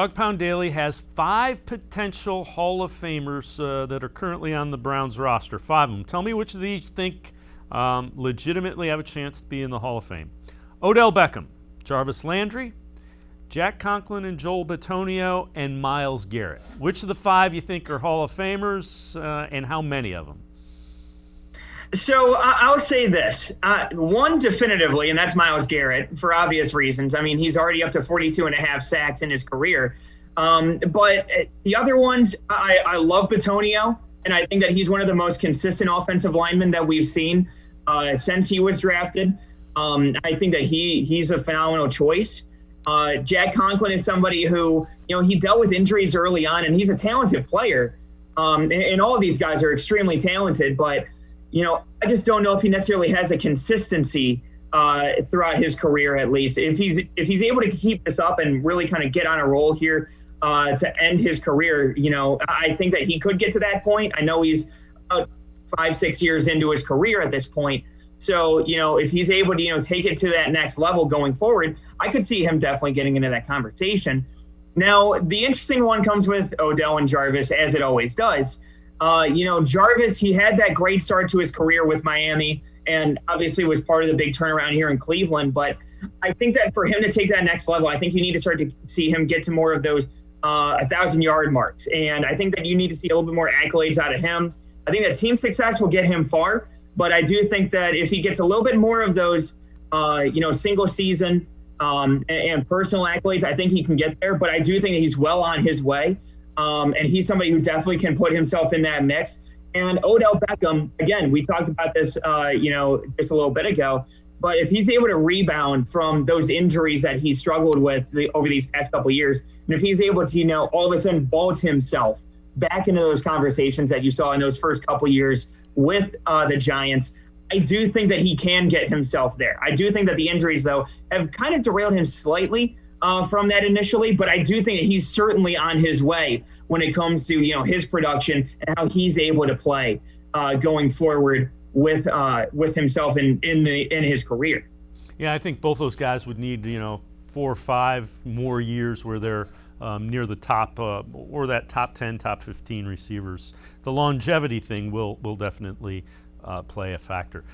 Dog Pound Daily has 5 potential Hall of Famers that are currently on the Browns roster. 5 of them. Tell me which of these you think legitimately have a chance to be in the Hall of Fame. Odell Beckham, Jarvis Landry, Jack Conklin and Joel Bitonio, and Myles Garrett. Which of the 5 you think are Hall of Famers, and how many of them? So I'll say this. One definitively, and that's Myles Garrett for obvious reasons. I mean, he's already up to 42 and a half sacks in his career. But the other ones, I love Bitonio, and I think that he's one of the most consistent offensive linemen that we've seen since he was drafted. I think that he's a phenomenal choice. Jack Conklin is somebody who, he dealt with injuries early on, and he's a talented player. And all of these guys are extremely talented, but I just don't know if he necessarily has a consistency throughout his career, at least. If he's able to keep this up and really kind of get on a roll here to end his career, I think that he could get to that point. I know he's about 5-6 years into his career at this point. So, if he's able to, take it to that next level going forward, I could see him definitely getting into that conversation. Now, the interesting one comes with Odell and Jarvis, as it always does. Jarvis, he had that great start to his career with Miami and obviously was part of the big turnaround here in Cleveland. But I think that for him to take that next level, I think you need to start to see him get to more of those 1,000-yard marks. And I think that you need to see a little bit more accolades out of him. I think that team success will get him far. But I do think that if he gets a little bit more of those, single season and personal accolades, I think he can get there. But I do think that he's well on his way. And he's somebody who definitely can put himself in that mix. And Odell Beckham, again, we talked about this, just a little bit ago. But if he's able to rebound from those injuries that he struggled with over these past couple of years, and if he's able to, all of a sudden vault himself back into those conversations that you saw in those first couple of years with the Giants, I do think that he can get himself there. I do think that the injuries, though, have kind of derailed him slightly from that initially, but I do think that he's certainly on his way when it comes to his production and how he's able to play going forward with himself in his career. Yeah, I think both those guys would need 4 or 5 more years where they're near the top or that top 10, top 15 receivers. The longevity thing will definitely play a factor.